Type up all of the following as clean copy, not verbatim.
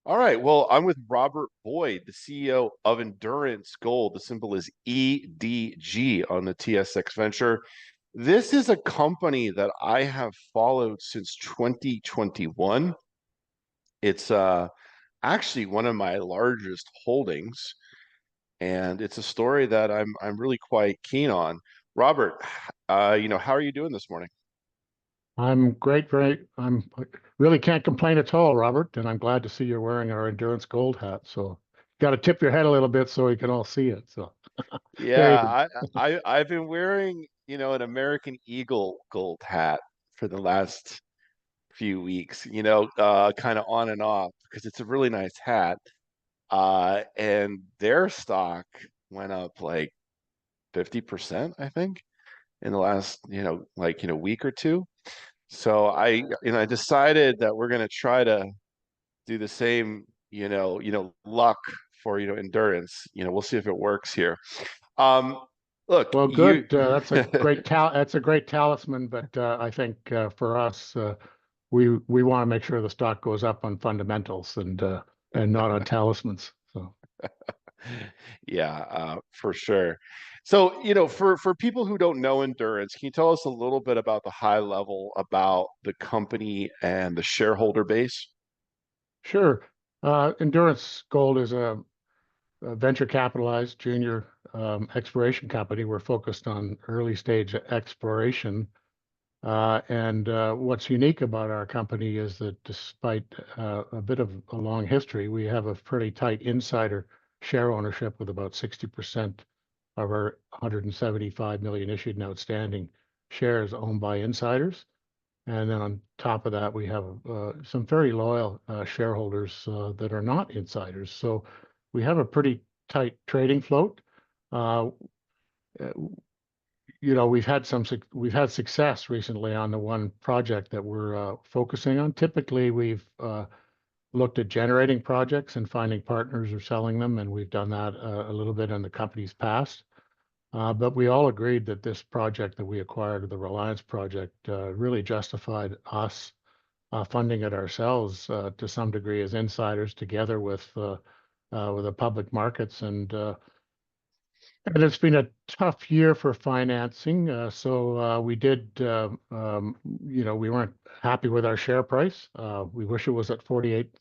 All right. Well, I'm with Robert Boyd, the CEO of Endurance Gold. The symbol is EDG on the TSX venture. This is a company that I have followed since 2021. It's actually one of my largest holdings, and it's a story that I'm really quite keen on. Robert, how are you doing this morning? I'm great, I'm really can't complain at all, Robert, and I'm glad to see you're wearing our Endurance Gold hat. So got to tip your head a little bit so we can all see it. So there you go. Yeah, I've been wearing, an American Eagle gold hat for the last few weeks, kind of on and off because it's a really nice hat. And their stock went up like 50%, I think, in the last, week or two. So I decided that we're gonna try to do the same, luck for, endurance. We'll see if it works here. Um, look, Well, you good. That's a great talisman, but I think for us, we want to make sure the stock goes up on fundamentals and not on talismans. So. Yeah, for sure. So, for people who don't know endurance, can you tell us a little bit about the high level about the company and the shareholder base? Sure. Endurance Gold is a venture capitalized junior exploration company. We're focused on early stage exploration. And what's unique about our company is that despite a bit of a long history, we have a pretty tight insider share ownership with about 60% of our 175 million issued and outstanding shares owned by insiders. And then on top of that, we have some very loyal shareholders that are not insiders. So we have a pretty tight trading float. Uh, uh, we've had success recently on the one project that we're focusing on. Typically, we've looked at generating projects and finding partners or selling them, and we've done that a little bit in the company's past. But we all agreed that this project that we acquired, the Reliance project, really justified us funding it ourselves to some degree as insiders together with the public markets. And it's been a tough year for financing. So we did, we weren't happy with our share price. We wish it was at 48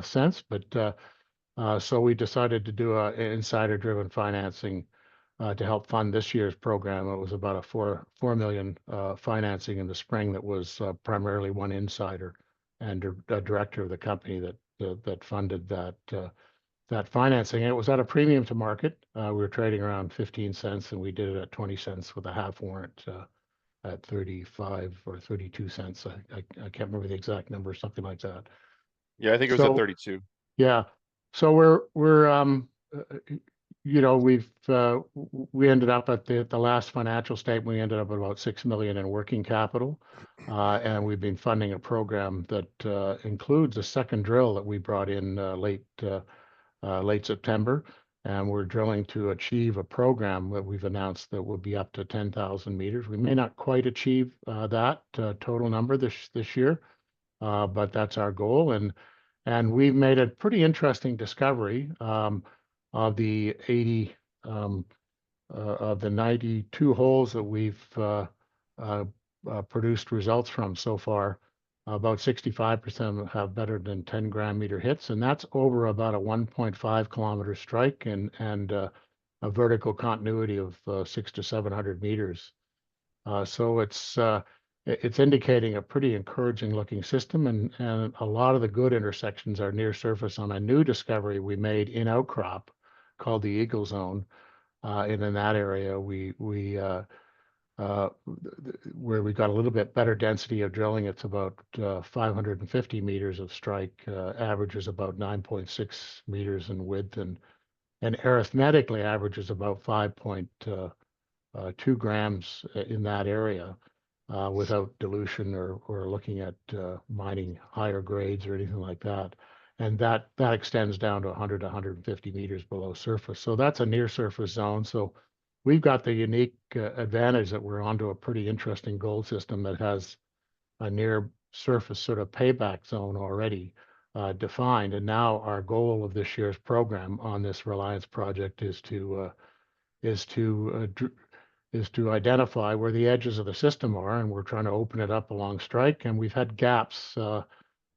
cents, but so we decided to do an insider-driven financing to help fund this year's program. It was about a four million financing in the spring that was primarily one insider and a director of the company that funded that financing. And it was at a premium to market. We were trading around 15 cents, and we did it at 20 cents with a half warrant at 35 or 32 cents. I can't remember the exact number, something like that. Yeah, I think it was at So 32. yeah, so uh, we ended up at the last financial statement. We ended up at about 6 million in working capital, and we've been funding a program that includes a second drill that we brought in late September, and we're drilling to achieve a program that we've announced that will be up to 10,000 meters. We may not quite achieve that total number this year, but that's our goal. And we've made a pretty interesting discovery of the 80 of the 92 holes that we've produced results from so far. About 65% of them have better than 10 gram meter hits, and that's over about a 1.5 kilometer strike and a vertical continuity of 600 to 700 meters. So it's indicating a pretty encouraging looking system, and a lot of the good intersections are near surface on a new discovery we made in outcrop called the Eagle Zone. And in that area, where we got a little bit better density of drilling, it's about 550 meters of strike, averages about 9.6 meters in width, and arithmetically averages about 5.2 grams in that area without dilution or looking at mining higher grades or anything like that. And that extends down to 100 to 150 meters below surface. So that's a near surface zone. So we've got the unique advantage that we're onto a pretty interesting gold system that has a near surface sort of payback zone already. defined. And now our goal of this year's program on this Reliance project is is to is to identify where the edges of the system are, and we're trying to open it up along strike. And we've had gaps,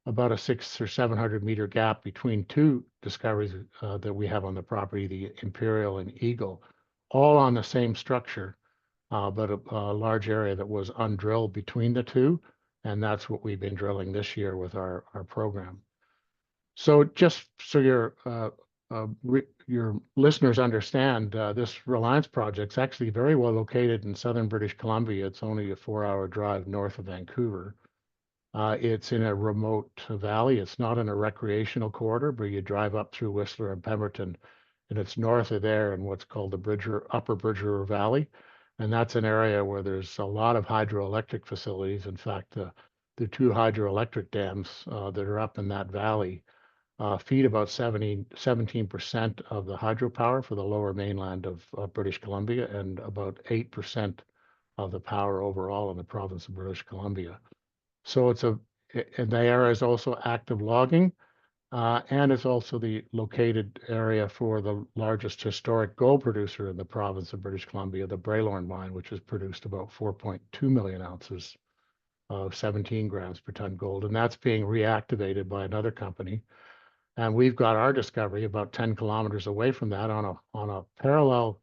about a 600 or 700 meter gap between two discoveries that we have on the property, the Imperial and Eagle, all on the same structure, but a large area that was undrilled between the two. And that's what we've been drilling this year with our program. So just so your listeners understand, this Reliance project is actually very well located in southern British Columbia. It's only a 4-hour drive north of Vancouver. It's in a remote valley. It's not in a recreational corridor, but you drive up through Whistler and Pemberton, and it's north of there in what's called the Upper Bridge River Valley. And that's an area where there's a lot of hydroelectric facilities. In fact, the two hydroelectric dams that are up in that valley feed about 17% of the hydropower for the lower mainland of British Columbia, and about 8% of the power overall in the province of British Columbia. So and the area is also active logging, and it's also the located area for the largest historic gold producer in the province of British Columbia, the Braylorn mine, which has produced about 4.2 million ounces of 17 grams per ton gold. And that's being reactivated by another company. And we've got our discovery about 10 kilometers away from that on a parallel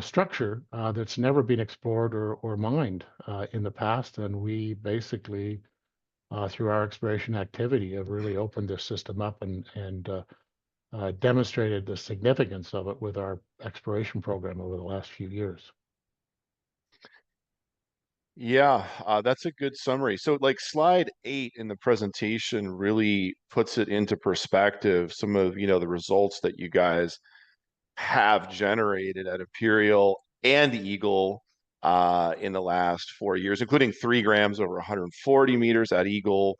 structure that's never been explored or mined in the past. And we basically, through our exploration activity, have really opened this system up and demonstrated the significance of it with our exploration program over the last few years. Yeah, that's a good summary. So, like slide 8 in the presentation really puts it into perspective, some of, the results that you guys have generated at Imperial and Eagle in the last 4 years, including 3 grams over 140 meters at Eagle,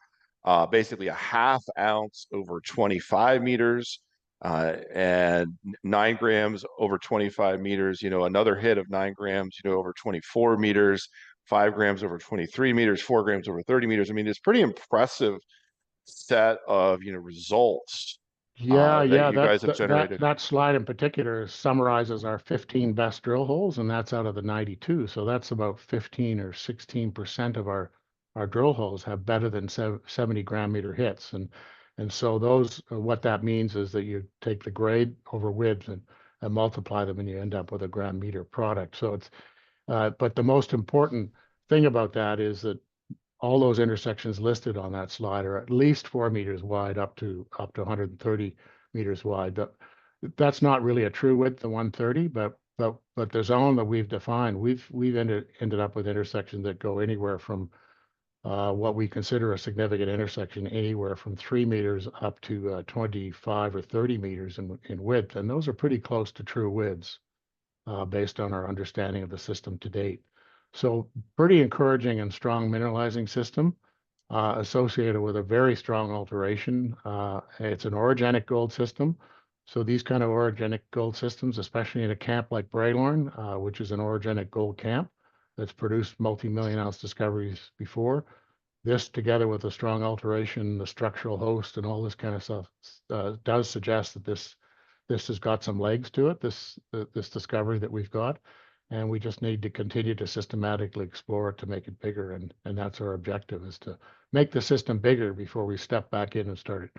basically a half ounce over 25 meters, and 9 grams over 25 meters, another hit of 9 grams, over 24 meters, 5 grams over 23 meters, 4 grams over 30 meters. I mean, it's pretty impressive set of, results that Yeah, you guys have generated. that slide in particular summarizes our 15 best drill holes, and that's out of the 92. So that's about 15 or 16% of our drill holes have better than 70 gram meter hits. And so those, what that means is that you take the grade over width and multiply them, and you end up with a gram meter product. So it's, but the most important thing about that is that all those intersections listed on that slide are at least 4 meters wide, up to 130 meters wide. That's not really a true width, the 130, but the zone that we've defined, we've ended up with intersections that go anywhere from what we consider a significant intersection, anywhere from 3 meters up to 25 or 30 meters in width, and those are pretty close to true widths based on our understanding of the system to date. So pretty encouraging and strong mineralizing system associated with a very strong alteration. It's an orogenic gold system. So these kind of orogenic gold systems, especially in a camp like Braylorn, which is an orogenic gold camp that's produced multi-million ounce discoveries before, this together with a strong alteration, the structural host and all this kind of stuff does suggest that this has got some legs to it, this discovery that we've got, and we just need to continue to systematically explore it to make it bigger, and that's our objective, is to make the system bigger before we step back in and start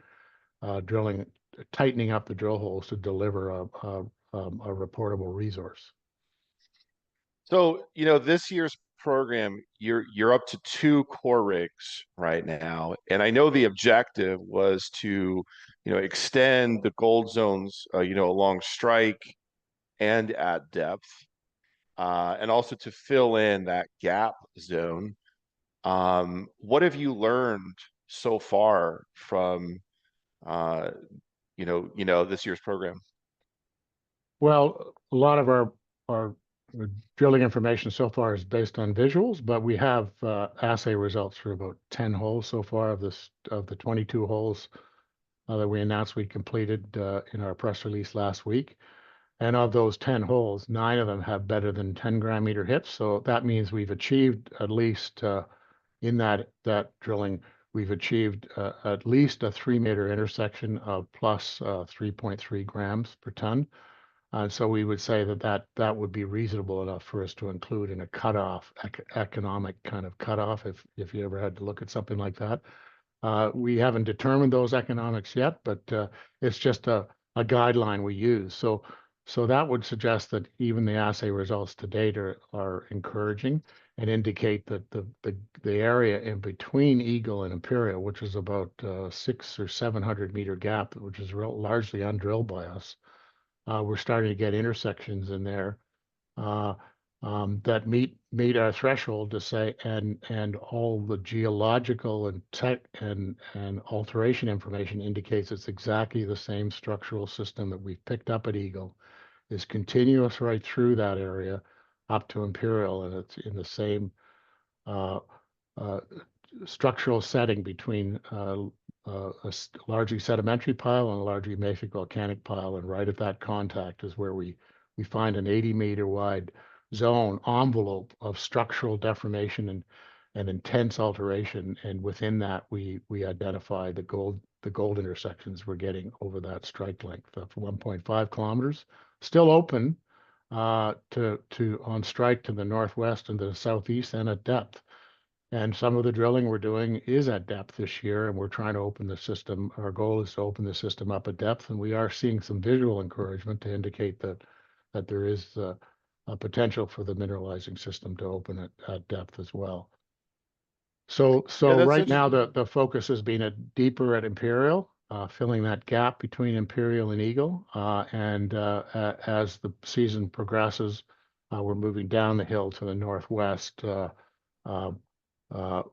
drilling, tightening up the drill holes to deliver a reportable resource. So, this year's program, you're up to 2 core rigs right now, and I know the objective was to, extend the gold zones, along strike and at depth, and also to fill in that gap zone. What have you learned so far from, uh, this year's program? Well, a lot of our drilling information so far is based on visuals, but we have assay results for about 10 holes so far of the 22 holes that we announced we completed in our press release last week. And of those 10 holes, 9 of them have better than 10 gram meter hits. So that means we've achieved, at least in that drilling, we've achieved at least a 3-meter intersection of plus 3.3 grams per ton. So we would say that would be reasonable enough for us to include in a cutoff, economic kind of cutoff, if you ever had to look at something like that. We haven't determined those economics yet, but it's just a guideline we use. So that would suggest that even the assay results to date are encouraging and indicate that the area in between Eagle and Imperial, which is about 600 or 700 meter gap, which is largely undrilled by us, we're starting to get intersections in there uh, that meet our threshold to say, and all the geological and tech and alteration information indicates it's exactly the same structural system that we've picked up at Eagle, is continuous right through that area up to Imperial, and it's in the same uh, uh, structural setting between a largely sedimentary pile and a largely mafic volcanic pile, and right at that contact is where we find an 80-meter wide zone envelope of structural deformation and intense alteration, and within that we identify the gold intersections we're getting over that strike length of 1.5 kilometers, still open to on strike to the northwest and the southeast and at depth. And some of the drilling we're doing is at depth this year, and we're trying to open the system. Our goal is to open the system up at depth, and we are seeing some visual encouragement to indicate that there is a potential for the mineralizing system to open at depth as well. Yeah, So that's right now interesting. the focus has been deeper at Imperial, filling that gap between Imperial and Eagle. And as the season progresses, we're moving down the hill to the northwest, uh, uh,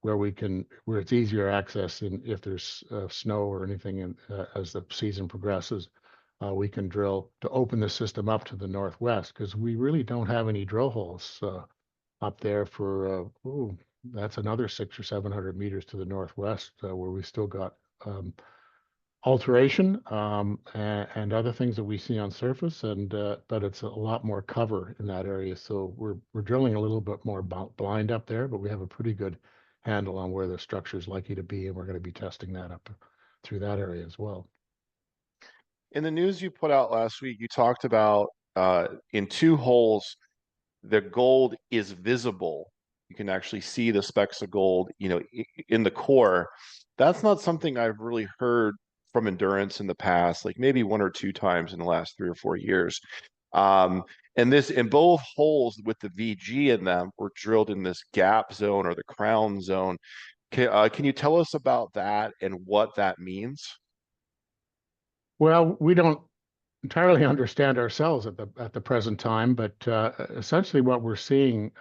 where it's easier access, and if there's snow or anything, and as the season progresses, we can drill to open the system up to the northwest, because we really don't have any drill holes up there for that's another 600 or 700 meters to the northwest, where we still got alteration and other things that we see on surface, and but it's a lot more cover in that area. So we're drilling a little bit more blind up there, but we have a pretty good handle on where the structure is likely to be, and we're going to be testing that up through that area as well. In the news you put out last week, you talked about in 2 holes, the gold is visible. You can actually see the specks of gold, in the core. That's not something I've really heard from Endurance in the past, like maybe 1 or 2 times in the last 3 or 4 years. Um, and this in both holes with the VG in them were drilled in this gap zone or the crown zone. Can you tell us about that and what that means? Well, we don't entirely understand ourselves at the present time, but essentially what we're seeing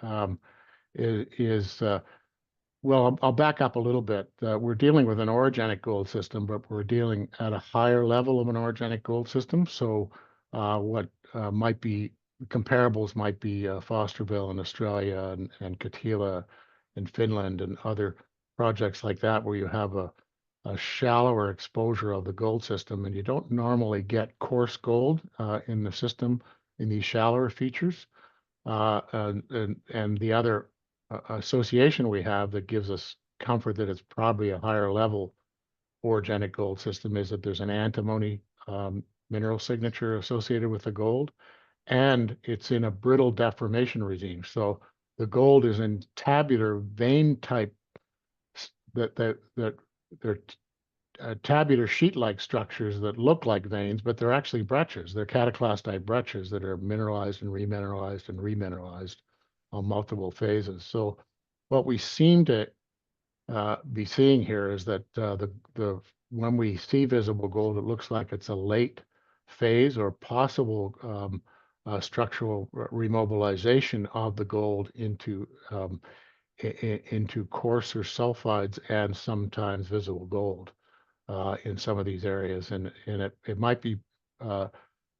is well, I'll back up a little bit. We're dealing with an orogenic gold system, but we're dealing at a higher level of an orogenic gold system. So what might be comparables might be Fosterville in Australia, and Katila in Finland, and other projects like that, where you have a shallower exposure of the gold system, and you don't normally get coarse gold in the system in these shallower features. And the other association we have that gives us comfort that it's probably a higher level orogenic gold system is that there's an antimony mineral signature associated with the gold, and it's in a brittle deformation regime. So the gold is in tabular vein type, that they're tabular sheet-like structures that look like veins, but they're actually breccias. They're cataclastite breccias that are mineralized and remineralized and remineralized on multiple phases. So what we seem to be seeing here is that the when we see visible gold, it looks like it's a late phase or possible structural remobilization of the gold into coarser sulfides and sometimes visible gold in some of these areas, and it might be uh,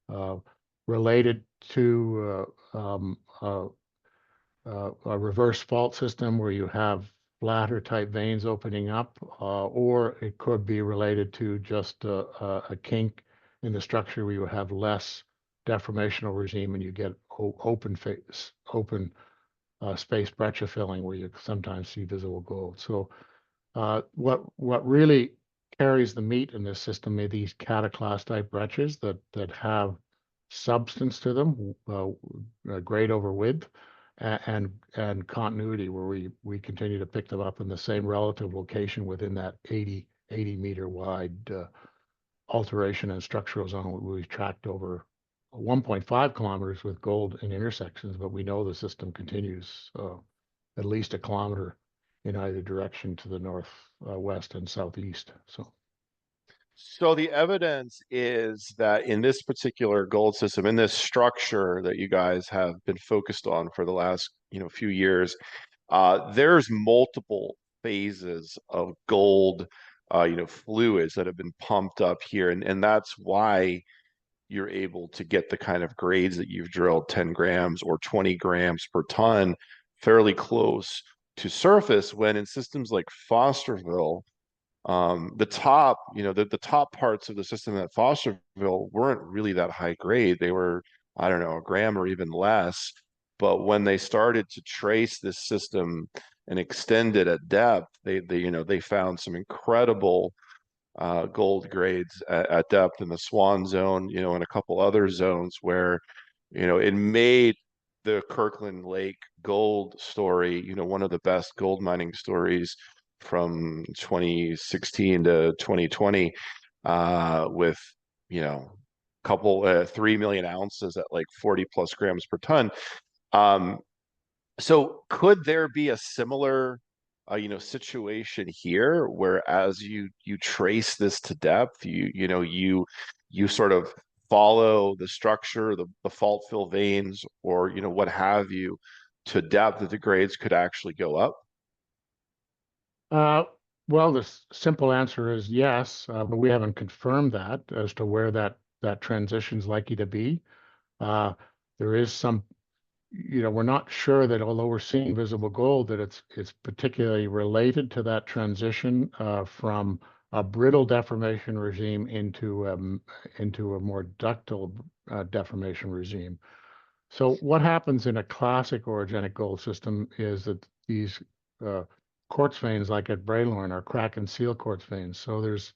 uh, related to a reverse fault system where you have flatter type veins opening up, or it could be related to just a kink in the structure where you have less deformational regime and you get open space breccia filling where you sometimes see visible gold. So What really carries the meat in this system are these cataclast-type breccias that have substance to them, grade over width, and continuity, where we continue to pick them up in the same relative location within that 80 meter wide alteration and structural zone. We've tracked over 1.5 kilometers with gold in intersections, but we know the system continues at least a kilometer in either direction to the north, west, and southeast. So the evidence is that in this particular gold system, in this structure that you guys have been focused on for the last, few years, there's multiple phases of gold, fluids that have been pumped up here, and that's why you're able to get the kind of grades that you've drilled, 10 grams or 20 grams per ton, fairly close to surface. When in systems like Fosterville, the top, the top parts of the system at Fosterville weren't really that high grade. They were, I don't know, a gram or even less. But when they started to trace this system and extend it at depth, they found some incredible gold grades at depth in the Swan Zone, and a couple other zones where, it made the Kirkland Lake gold story, one of the best gold mining stories from 2016 to 2020, with, couple 3 million ounces at like 40 plus grams per ton. Um, so could there be a similar, situation here where as you trace this to depth, you sort of follow the structure, the fault fill veins, or what have you, to depth that the grades could actually go up? Uh, well, the simple answer is yes, but we haven't confirmed that as to where that transition is likely to be. Uh, there is some, we're not sure that although we're seeing visible gold, that it's particularly related to that transition from a brittle deformation regime into a more ductile deformation regime. So what happens in a classic orogenic gold system is that these uh, quartz veins, like at Braylorn, are crack and seal quartz veins. So there's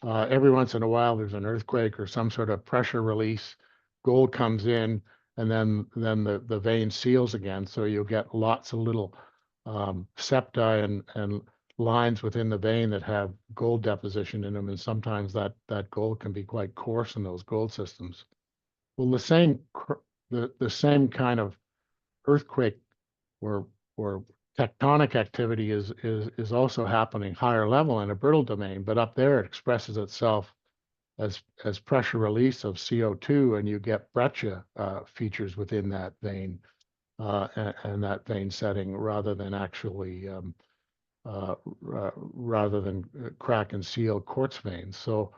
every once in a while there's an earthquake or some sort of pressure release. Gold comes in, and then the vein seals again. So you'll get lots of little septi and lines within the vein that have gold deposition in them, and sometimes that gold can be quite coarse in those gold systems. Well, the same kind of earthquake or or tectonic activity is also happening higher level in a brittle domain, but up there it expresses itself as pressure release of CO2, and you get breccia features within that vein and that vein setting rather than actually rather than crack and seal quartz veins. So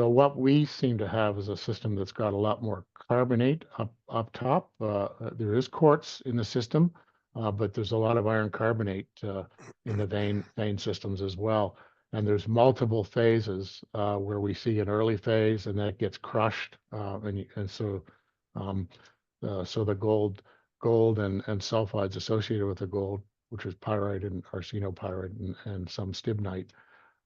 what we seem to have is a system that's got a lot more carbonate up top. There is quartz in the system, but there's a lot of iron carbonate in the vein systems as well. And there's multiple phases where we see an early phase, and then it gets crushed, and um, so the gold and sulfides associated with the gold, which is pyrite and arsenopyrite and some stibnite,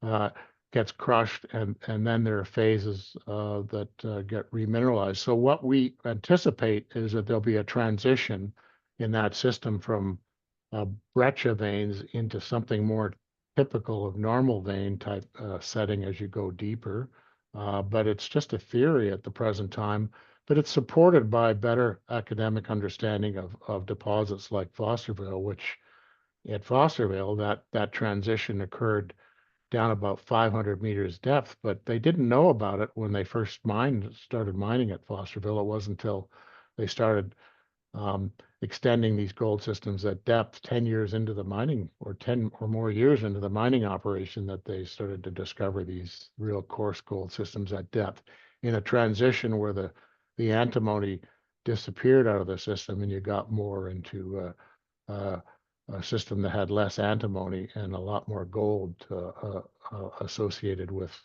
uh, gets crushed, and then there are phases that get remineralized. So what we anticipate is that there'll be a transition in that system from breccia veins into something more typical of normal vein type setting as you go deeper. But it's just a theory at the present time, but it's supported by better academic understanding of deposits like Fosterville, which at Fosterville, that transition occurred down about 500 meters depth, but they didn't know about it when they first started mining at Fosterville. It wasn't until they started extending these gold systems at depth 10 years into the mining, or 10 or more years into the mining operation, that they started to discover these real coarse gold systems at depth in a transition where the antimony disappeared out of the system and you got more into a system that had less antimony and a lot more gold associated with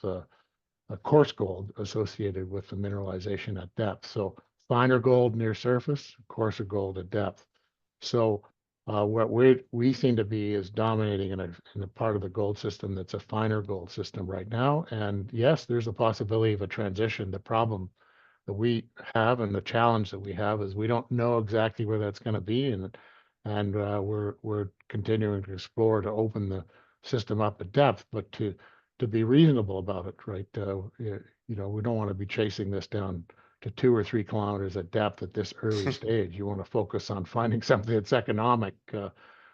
coarse gold associated with the mineralization at depth. So finer gold near surface, coarser gold at depth. So What we seem to be is dominating in a part of the gold system that's a finer gold system right now. And yes, there's a possibility of a transition. The problem that we have and the challenge that we have is we don't know exactly where that's going to be, and we're continuing to explore to open the system up at depth, but to be reasonable about it, right? We don't want to be chasing this down to 2 or 3 kilometers at depth at this early stage. You want to focus on finding something that's economic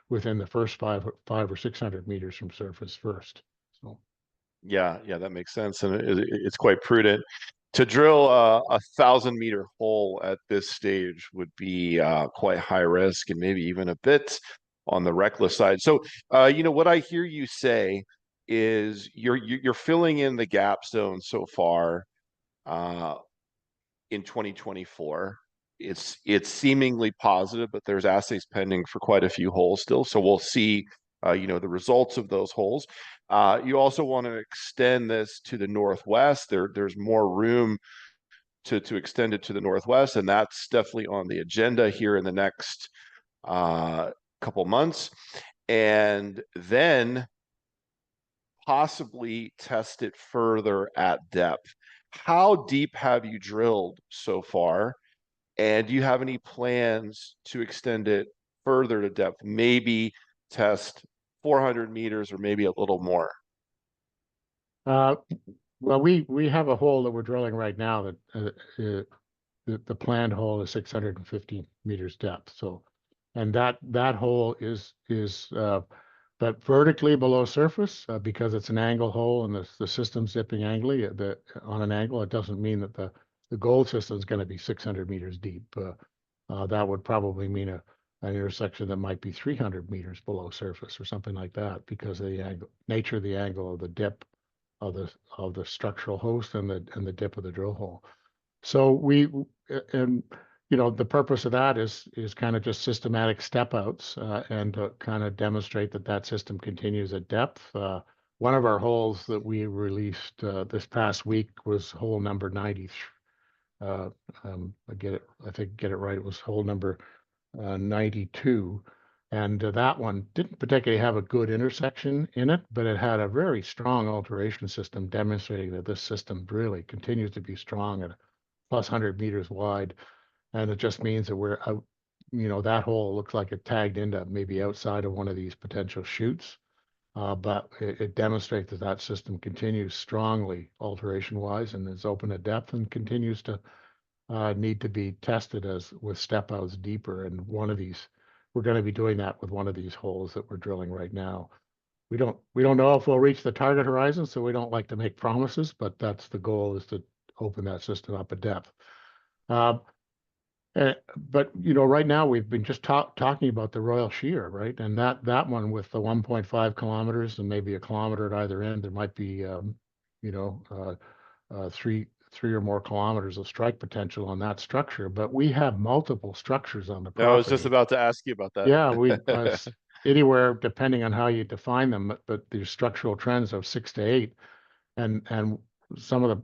within the first five or 600 meters from surface first. So. Yeah, yeah, that makes sense, and it's quite prudent. To drill a 1,000-meter hole at this stage would be quite high risk and maybe even a bit on the reckless side. So, what I hear you say is you're filling in the gap zone so far uh, in 2024. It's seemingly positive, but there's assays pending for quite a few holes still. So we'll see, the results of those holes. You also want to extend this to the northwest. There's more room to extend it to the northwest, and that's definitely on the agenda here in the next couple months. And then possibly test it further at depth. How deep have you drilled so far? And do you have any plans to extend it further to depth? Maybe test 400 meters or maybe a little more. Uh, well, we have a hole that we're drilling right now that the planned hole is 650 meters depth. So, and that hole is but vertically below surface because it's an angle hole and the system's zipping angly on an angle. It doesn't mean that the gold system is going to be 600 meters deep. That would probably mean an intersection that might be 300 meters below surface or something like that because of the nature of the angle of the dip of the structural host and the dip of the drill hole. So and the purpose of that is kind of just systematic step outs and to kind of demonstrate that system continues at depth. One of our holes that we released this past week was hole number 90. I think get it right. It was hole number 92. And that one didn't particularly have a good intersection in it, but it had a very strong alteration system demonstrating that this system really continues to be strong at plus 100 meters wide. And it just means that we're out, that hole looks like it tagged into maybe outside of one of these potential chutes. But it demonstrates that system continues strongly alteration wise and is open at depth and continues to need to be tested as with step outs deeper. And we're going to be doing that with one of these holes that we're drilling right now. We don't know if we'll reach the target horizon, so we don't like to make promises, but that's the goal, is to open that system up at depth. Uh, but right now we've been just talking about the Royal Shear, right? And that one with the 1.5 kilometers and maybe a kilometer at either end, there might be you know three or more kilometers of strike potential on that structure. But we have multiple structures on the I was just property. about to ask you about Yeah, we that. anywhere depending on how you define them, but the structural trends of 6 to 8, and some of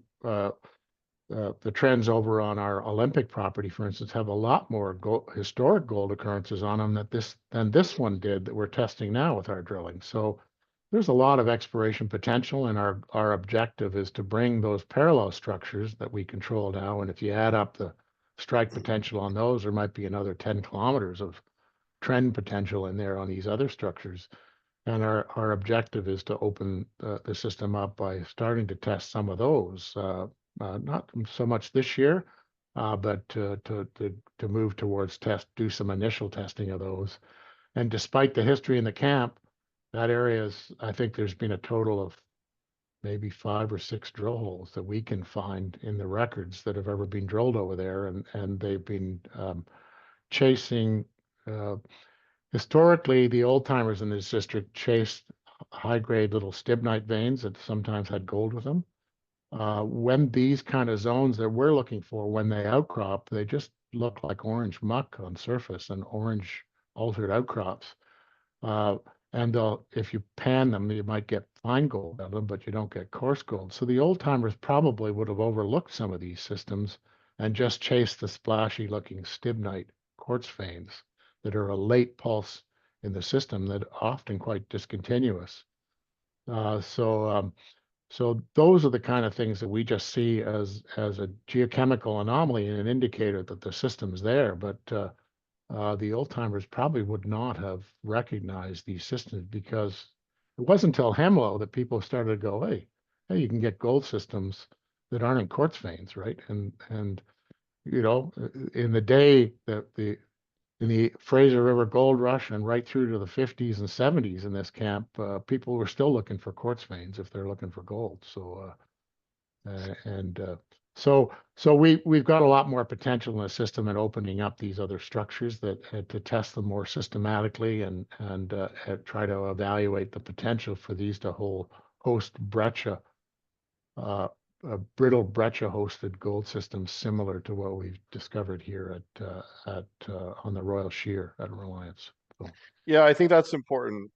the trends over on our Olympic property, for instance, have a lot more historic gold occurrences on them than this one did that we're testing now with our drilling. So there's a lot of exploration potential, and our objective is to bring those parallel structures that we control now. And if you add up the strike potential on those, there might be another 10 kilometers of trend potential in there on these other structures. And our objective is to open the system up by starting to test some of those, not so much this year, but to move towards do some initial testing of those. And despite the history in the camp, that area I think there's been a total of maybe 5 or 6 drill holes that we can find in the records that have ever been drilled over there, and they've been chasing. Historically, the old timers in this district chased high grade little stibnite veins that sometimes had gold with them. When these kind of zones that we're looking for, when they outcrop, they just look like orange muck on surface and orange altered outcrops. Uh, and if you pan them, you might get fine gold out of them, but you don't get coarse gold. So the old timers probably would have overlooked some of these systems and just chased the splashy looking stibnite quartz veins that are a late pulse in the system that are often quite discontinuous. So those are the kind of things that we just see as a geochemical anomaly and an indicator that the system's there. But the old timers probably would not have recognized these systems, because it wasn't until Hemlo that people started to go, hey, you can get gold systems that aren't in quartz veins, right? And in the day that in the Fraser River Gold Rush and right through to the 50s and 70s in this camp, people were still looking for quartz veins if they're looking for gold. And so we've got a lot more potential in the system and opening up these other structures that to test them more systematically and try to evaluate the potential for these to host breccia, brittle breccia hosted gold systems similar to what we've discovered here at on the Royal Shear at Reliance. So. Yeah, I think that's an important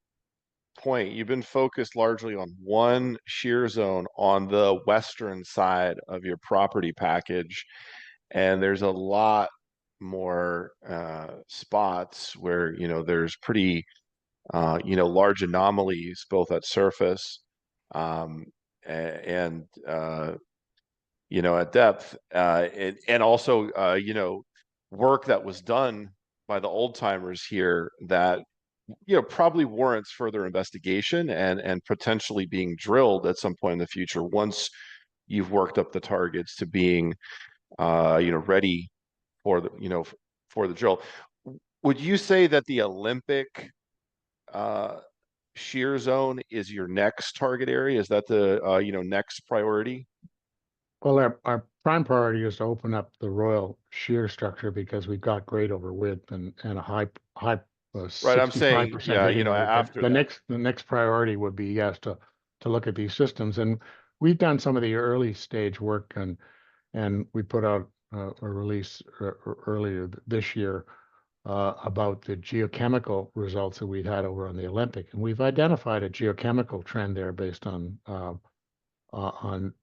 point. You've been focused largely on one shear zone on the western side of your property package, and there's a lot more spots where there's pretty large anomalies both at surface um, and at depth, and also work that was done by the old timers here that probably warrants further investigation and potentially being drilled at some point in the future once you've worked up the targets to being ready for the drill. Would you say that the Olympic shear zone is your next target area? Is that the next priority? Well, our prime priority is to open up the Royal Shear structure because we've got grade over width and a high Right, I'm saying, 65% yeah, hitting rate. But after that. the next priority would be, yes, to look at these systems. And we've done some of the early stage work, and we put out a release earlier this year about the geochemical results that we'd had over on the Olympic. And we've identified a geochemical trend there based on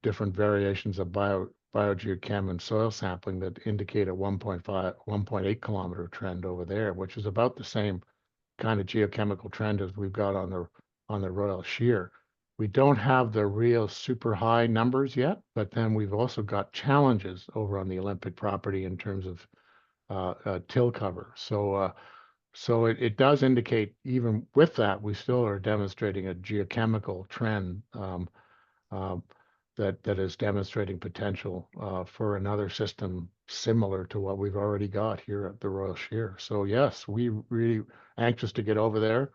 different variations of biogeochem and soil sampling that indicate a 1.5, 1.8 kilometer trend over there, which is about the same kind of geochemical trend as we've got on the Royal Shear. We don't have the real super high numbers yet, but then we've also got challenges over on the Olympic property in terms of till cover. So it does indicate, even with that, we still are demonstrating a geochemical trend um, that is demonstrating potential for another system similar to what we've already got here at the Royal Shear. So yes, we really anxious to get over there.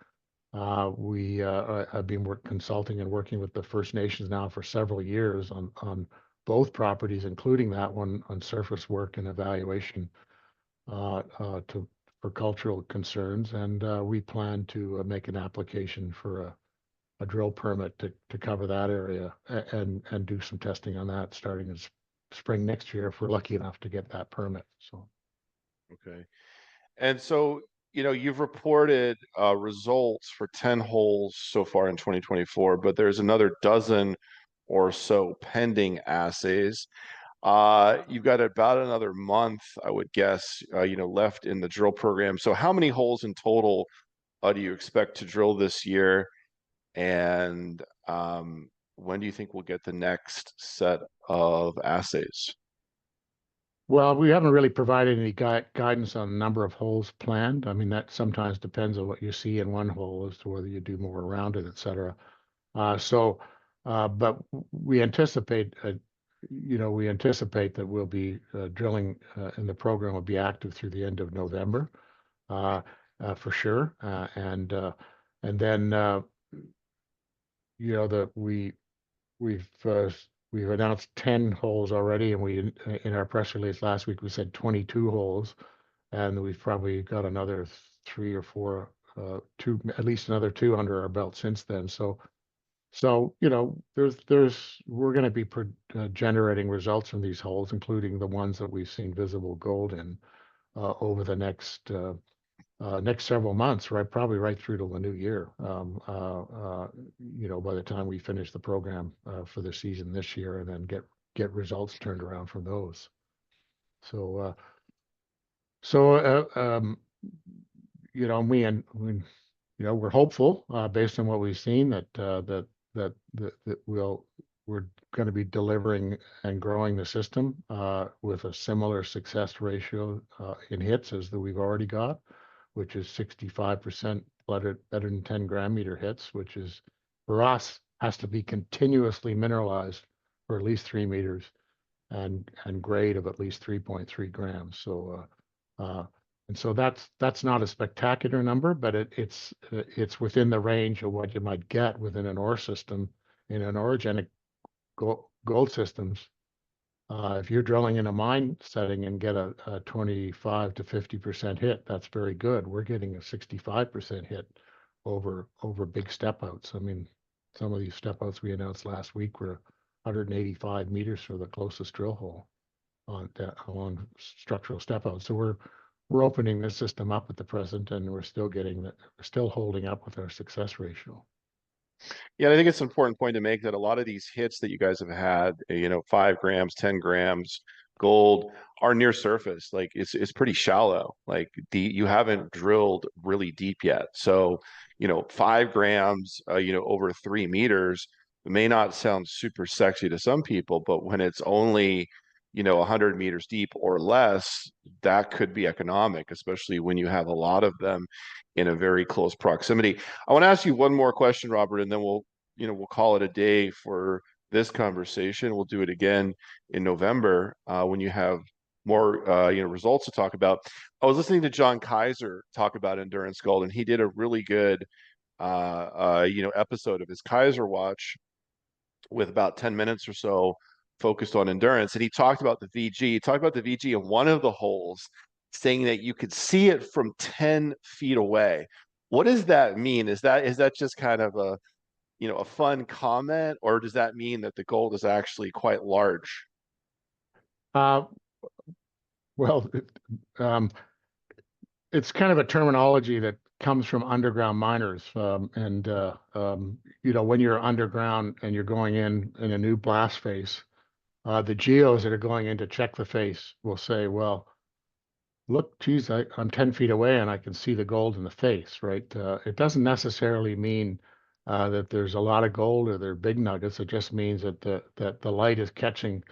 We have been consulting and working with the First Nations now for several years on both properties, including that one on surface work and evaluation for cultural concerns. And we plan to make an application for a drill permit to cover that area and do some testing on that starting in spring next year if we're lucky enough to get that permit. So. Okay. And so, you've reported results for 10 holes so far in 2024, but there's another dozen or so pending assays. You've got about another month, I would guess, left in the drill program. So how many holes in total do you expect to drill this year? And when do you think we'll get the next set of assays? Well, we haven't really provided any guidance on the number of holes planned. I mean, that sometimes depends on what you see in one hole as to whether you do more around it, et cetera. But we anticipate, that we'll be drilling and the program will be active through the end of November, for sure. And then, that we've announced 10 holes already, and we in our press release last week we said 22 holes, and we've probably got another three or four, two, at least another two under our belt since then. So we're going to be generating results from these holes, including the ones that we've seen visible gold in over the next several months, right? Probably right through to the new year. By the time we finish the program for the season this year, and then get results turned around from those. So, uh, so uh, um, we we're hopeful, based on what we've seen, that we're going to be delivering and growing the system with a similar success ratio in hits as that we've already got, which is 65% better than 10 gram meter hits, which is for us has to be continuously mineralized for at least 3 meters and grade of at least 3.3 grams. And so that's not a spectacular number, but it's within the range of what you might get within an ore system in an orogenic gold systems. If you're drilling in a mine setting and get a 25 to 50% hit, that's very good. We're getting a 65% hit over big step outs. I mean, some of these step outs we announced last week were 185 meters for the closest drill hole along structural step outs. So we're opening this system up at the present, and we're still holding up with our success ratio. Yeah, I think it's an important point to make that a lot of these hits that you guys have had, 5 grams, 10 grams gold are near surface. Like it's pretty shallow. Like you haven't drilled really deep yet. So, 5 grams, over 3 meters may not sound super sexy to some people, but when it's only, 100 meters deep or less, that could be economic, especially when you have a lot of them in a very close proximity. I want to ask you one more question, Robert, and then we'll call it a day for this conversation. We'll do it again in November when you have more results to talk about. I was listening to John Kaiser talk about endurance gold, and he did a really good episode of his Kaiser Watch with about 10 minutes or so focused on endurance. And he talked about the VG. He talked about the VG in one of the holes, saying that you could see it from 10 feet away. What does that mean? Is that just kind of a fun comment, or does that mean that the gold is actually quite large? Uh, well, um, it's kind of a terminology that comes from underground miners. When you're underground and you're going in a new blast face, the geos that are going in to check the face will say, well, look, geez, I'm 10 feet away and I can see the gold in the face, right? It doesn't necessarily mean that there's a lot of gold or they're big nuggets. It just means that the light is catching,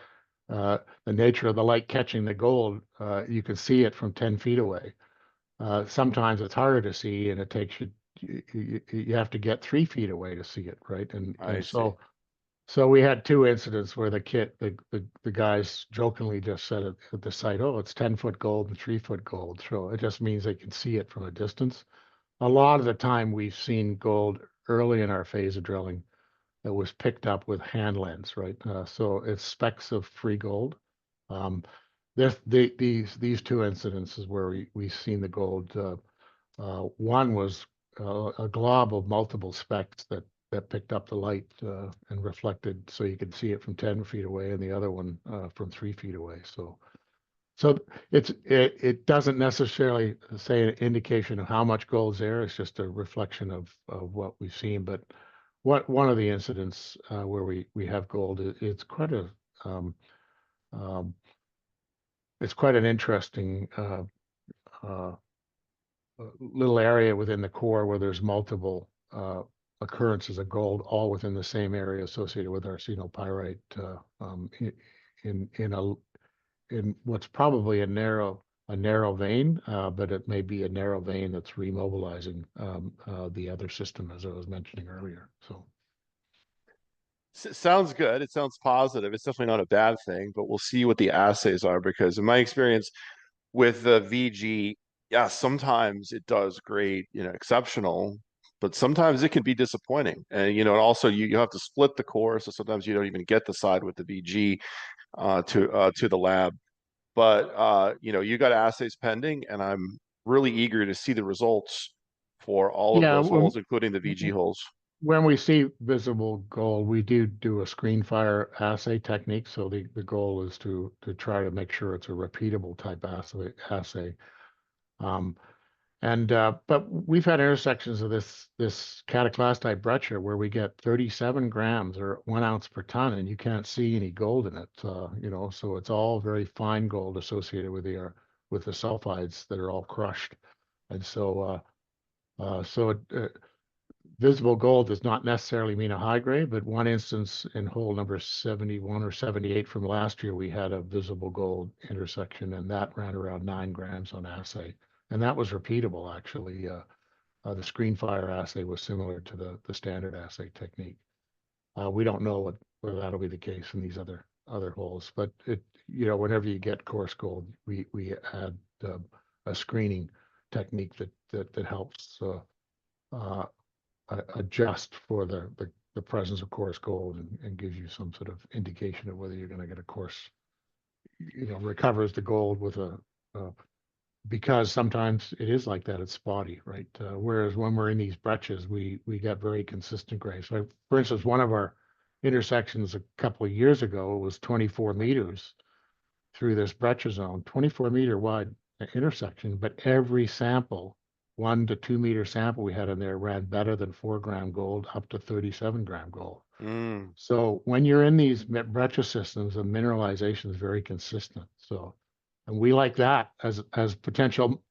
the nature of the light catching the gold. You can see it from 10 feet away. Sometimes it's harder to see, and it takes you have to get 3 feet away to see it, right? And I and see. so we had two incidents where the guys jokingly just said at the site, "Oh, it's 10-foot gold and 3-foot gold." So it just means they can see it from a distance. A lot of the time, we've seen gold early in our phase of drilling that was picked up with hand lens, right? So it's specks of free gold. Um, these two incidences where we've seen the gold. One was a glob of multiple specks that picked up the light and reflected, so you could see it from 10 feet away, and the other one from 3 feet away. So it doesn't necessarily say an indication of how much gold's there. It's just a reflection of what we've seen. But one of the incidents where we have gold, um, um, it's quite an interesting uh, little area within the core where there's multiple occurrences of gold, all within the same area associated with arsenopyrite in what's probably a narrow vein, but it may be a narrow vein that's remobilizing the other system, as I was mentioning earlier. So. Sounds good. It sounds positive. It's definitely not a bad thing, but we'll see what the assays are because in my experience with the VG, yeah, sometimes it does great, exceptional, but sometimes it can be disappointing. And also you have to split the core, so sometimes you don't even get the side with the VG to the lab. But you got assays pending, and I'm really eager to see the results for all of Yeah, those holes, including the VG holes. when we see visible gold, we do a screen fire assay technique. So the goal is to try to make sure it's a repeatable type assay. Um, but we've had intersections of this cataclastite breccia where we get 37 grams or 1 ounce per ton, and you can't see any gold in it. So it's all very fine gold associated with the sulfides that are all crushed. And so Visible gold does not necessarily mean a high grade, but one instance in hole number 71 or 78 from last year, we had a visible gold intersection, and that ran around 9 grams on assay. And that was repeatable, actually. The screen fire assay was similar to the standard assay technique. We don't know whether that'll be the case in these other holes, but whenever you get coarse gold, we add a screening technique that helps adjust for the presence of coarse gold and gives you some sort of indication of whether you're going to get a coarse, recovers the gold with because sometimes it is like that, it's spotty, right? Whereas when we're in these breccias, we get very consistent grades. So for instance, one of our intersections a couple of years ago was 24 meters through this breccia zone, 24-meter wide intersection, but every sample, 1 to 2 meter sample we had in there ran better than 4 gram gold up to 37 gram gold. Mm. So when you're in these breccia systems, the mineralization is very consistent. So, and we like that as potential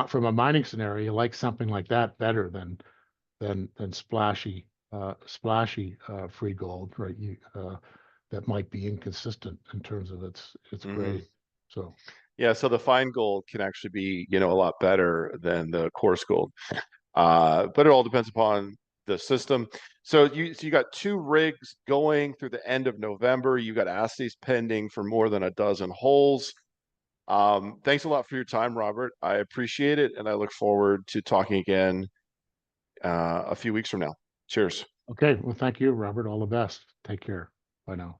from a mining scenario. You like something like that better than splashy free gold, right? That might be inconsistent in terms of its Hmm. grade. So Yeah, so the fine gold can actually be, a lot better than the coarse gold. But it all depends upon the system. So you got 2 rigs going through the end of November. You got assays pending for more than a dozen holes. Thanks a lot for your time, Robert. I appreciate it, and I look forward to talking again a few weeks from now. Cheers. okay, well, thank you, Robert. All the best. Take care. Bye now.